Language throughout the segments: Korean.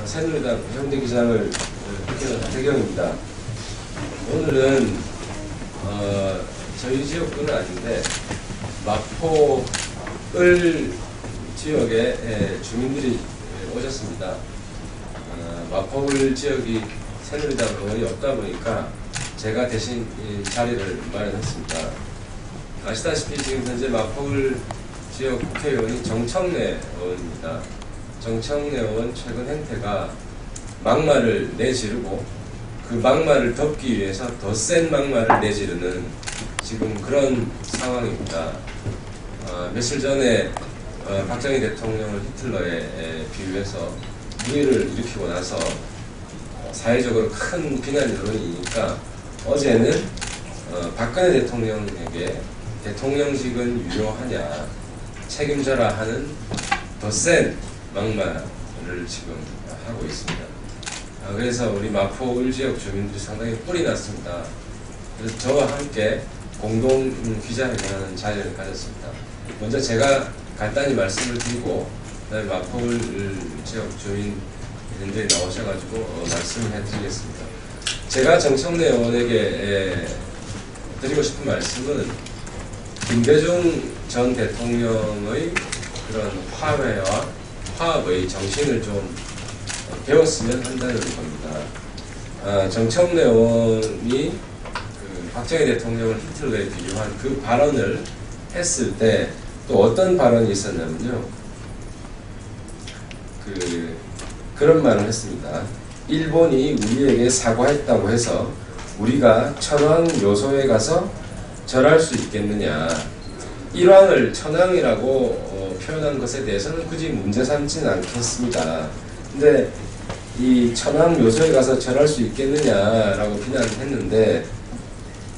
새누리당 현대기장을 국회의원 하태경입니다. 오늘은 저희 지역구는 아닌데 마포을 지역에 주민들이 오셨습니다. 마포을 지역이 새누리당 의원이 없다 보니까 제가 대신 이 자리를 마련했습니다. 아시다시피 지금 현재 마포을 지역 국회의원이 정청래 의원입니다. 정청래 의원 최근 행태가 막말을 내지르고 그 막말을 덮기 위해서 더 센 막말을 내지르는 지금 그런 상황입니다. 며칠 전에 박정희 대통령을 히틀러에 비유해서 무기를 일으키고 나서 사회적으로 큰 비난 여론이니까 어제는 박근혜 대통령에게 대통령직은 유효하냐 책임져라 하는 더 센 막말을 지금 하고 있습니다. 그래서 우리 마포을 지역 주민들이 상당히 뿔이 났습니다. 그래서 저와 함께 공동 기자회견하는 자리를 가졌습니다. 먼저 제가 간단히 말씀을 드리고 그다음에 마포을 지역 주민들이 나오셔가지고 말씀을 해드리겠습니다. 제가 정청래 의원에게 드리고 싶은 말씀은 김대중 전 대통령의 그런 화해와 화합의 정신을 좀 배웠으면 한다는 겁니다. 정청래 의원이 박정희 대통령을 히틀러에 비유한 그 발언을 했을 때 또 어떤 발언이 있었냐면요. 그런 말을 했습니다. 일본이 우리에게 사과했다고 해서 우리가 천황 묘소에 가서 절할 수 있겠느냐. 일왕을 천황이라고 표현한 것에 대해서는 굳이 문제 삼지는 않겠습니다. 근데 이 천황 묘소에 가서 절할 수 있겠느냐라고 비난을 했는데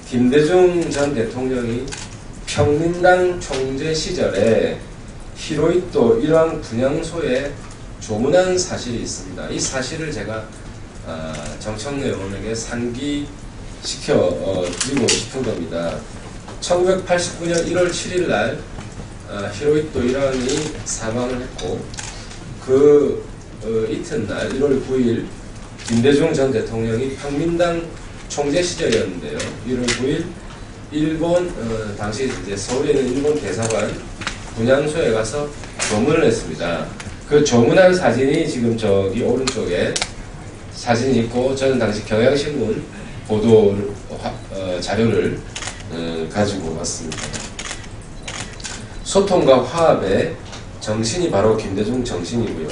김대중 전 대통령이 평민당 총재 시절에 히로이토 일왕 분향소에 조문한 사실이 있습니다. 이 사실을 제가 정청래 의원에게 상기시켜 드리고 싶은 겁니다. 1989년 1월 7일 날 히로이토 일왕이 사망을 했고 그 이튿날 1월 9일 김대중 전 대통령이 평민당 총재 시절이었는데요. 1월 9일 일본 당시 이제 서울에 있는 일본 대사관 분향소에 가서 조문을 했습니다. 그 조문한 사진이 지금 저기 오른쪽에 사진이 있고 저는 당시 경향신문 보도 자료를 가지고 왔습니다. 소통과 화합의 정신이 바로 김대중 정신이고요.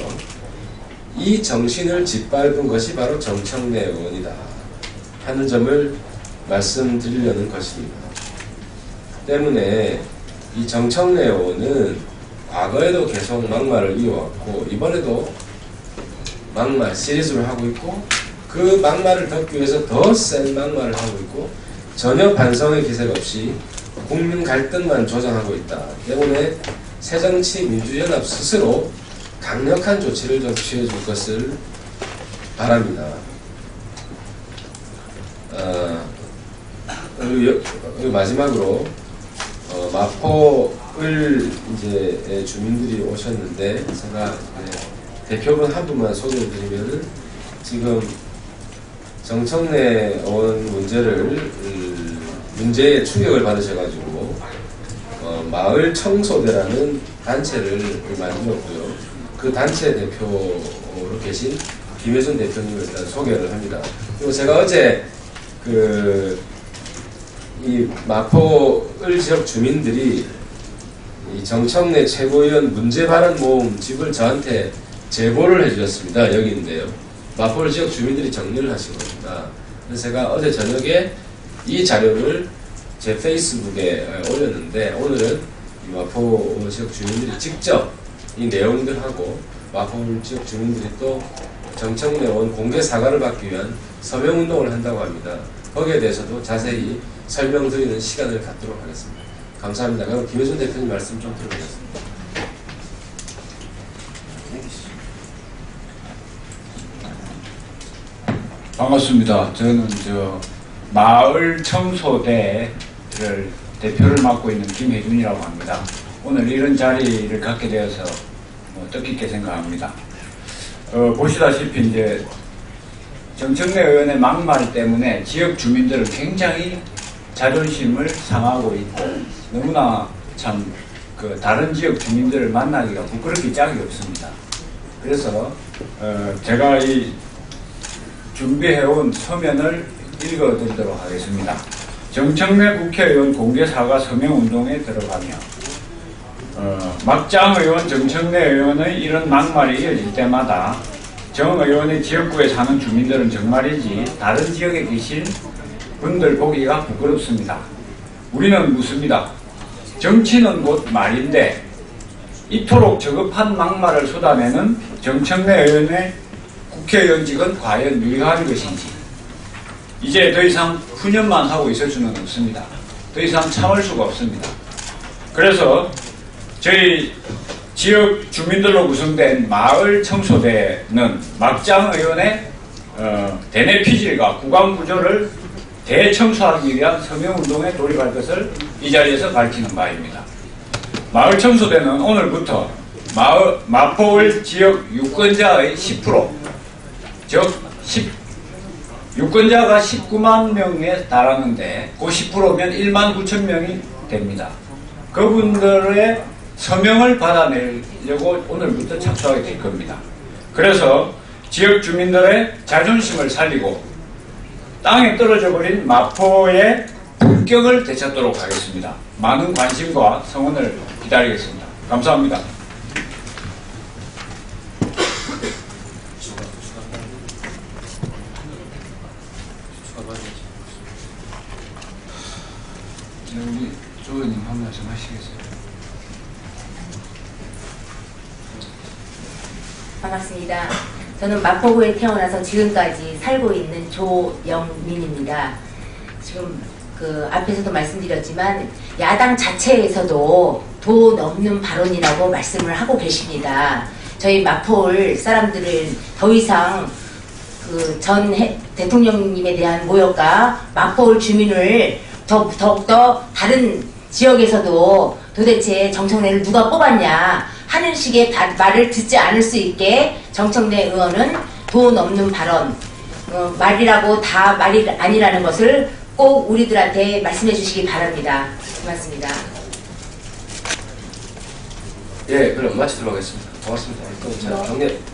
이 정신을 짓밟은 것이 바로 정청래 의원이다 하는 점을 말씀드리려는 것입니다. 때문에 이 정청래 의원은 과거에도 계속 막말을 이어왔고 이번에도 막말 시리즈를 하고 있고 그 막말을 덮기 위해서 더 센 막말을 하고 있고 전혀 반성의 기색 없이 국민 갈등만 조장하고 있다. 때문에 새정치민주연합 스스로 강력한 조치를 좀 취해줄 것을 바랍니다. 마지막으로 마포을 이제 주민들이 오셨는데 제가 대표분 한 분만 소개해 드리면은 지금 정청래 의원 문제에 충격을 받으셔가지고 마을 청소대라는 단체를 만들었고요. 그 단체 대표로 계신 김혜순 대표님을 일단 소개를 합니다. 그리고 제가 어제 이 마포을 지역 주민들이 이 정청래 최고위원 문제 발언 모음 집을 저한테 제보를 해주셨습니다. 여기인데요. 마포을 지역 주민들이 정리를 하신 겁니다. 그래서 제가 어제 저녁에 이 자료를 제 페이스북에 올렸는데 오늘은 이 마포 지역 주민들이 직접 이 내용들하고 마포 지역 주민들이 또 정청래 의원 공개 사과를 받기 위한 서명운동을 한다고 합니다. 거기에 대해서도 자세히 설명드리는 시간을 갖도록 하겠습니다. 감사합니다. 그럼 김혜준 대표님 말씀 좀 들어보겠습니다. 반갑습니다. 저는 마을 청소대를 대표를 맡고 있는 김혜준이라고 합니다. 오늘 이런 자리를 갖게 되어서 뜻깊게 생각합니다. 보시다시피 이제 정청래 의원의 막말 때문에 지역 주민들은 굉장히 자존심을 상하고 있고 너무나 참 그 다른 지역 주민들을 만나기가 부끄럽기 짝이 없습니다. 그래서 제가 이 준비해온 서면을 읽어드리도록 하겠습니다. 정청래 국회의원 공개사과 서명운동에 들어가며 막장 의원 정청래 의원의 이런 막말이 이어질 때마다 정 의원의 지역구에 사는 주민들은 정말이지 다른 지역에 계신 분들 보기가 부끄럽습니다. 우리는 묻습니다. 정치는 곧 말인데 이토록 저급한 막말을 쏟아내는 정청래 의원의 국회의원직은 과연 유효한 것인지 이제 더 이상 푸념만 하고 있을 수는 없습니다. 더 이상 참을 수가 없습니다. 그래서 저희 지역 주민들로 구성된 마을 청소대는 막장 의원의 대내 피질과 구강 구조를 대청소하기 위한 서명운동에 돌입할 것을 이 자리에서 밝히는 바입니다. 마을 청소대는 오늘부터 마포을 지역 유권자의 10%, 즉 유권자가 19만 명에 달하는데 그 10%면 1만 9천 명이 됩니다. 그분들의 서명을 받아내려고 오늘부터 착수하게 될 겁니다. 그래서 지역 주민들의 자존심을 살리고 땅에 떨어져 버린 마포의 품격을 되찾도록 하겠습니다. 많은 관심과 성원을 기다리겠습니다. 감사합니다. 우리 조 의원님 한 말씀 하시겠어요? 반갑습니다. 저는 마포구에 태어나서 지금까지 살고 있는 조영민입니다. 지금 그 앞에서도 말씀드렸지만 야당 자체에서도 도 넘는 발언이라고 말씀을 하고 계십니다. 저희 마포을 사람들은 더 이상 그 전 대통령님에 대한 모욕과 마포을 주민을 더욱더 다른 지역에서도 도대체 정청래를 누가 뽑았냐 하는 식의 말을 듣지 않을 수 있게 정청래 의원은 도 넘는 발언, 말이라고 다 말이 아니라는 것을 꼭 우리들한테 말씀해 주시기 바랍니다. 고맙습니다. 예, 그럼 마치도록 하겠습니다. 고맙습니다. 자, 정리.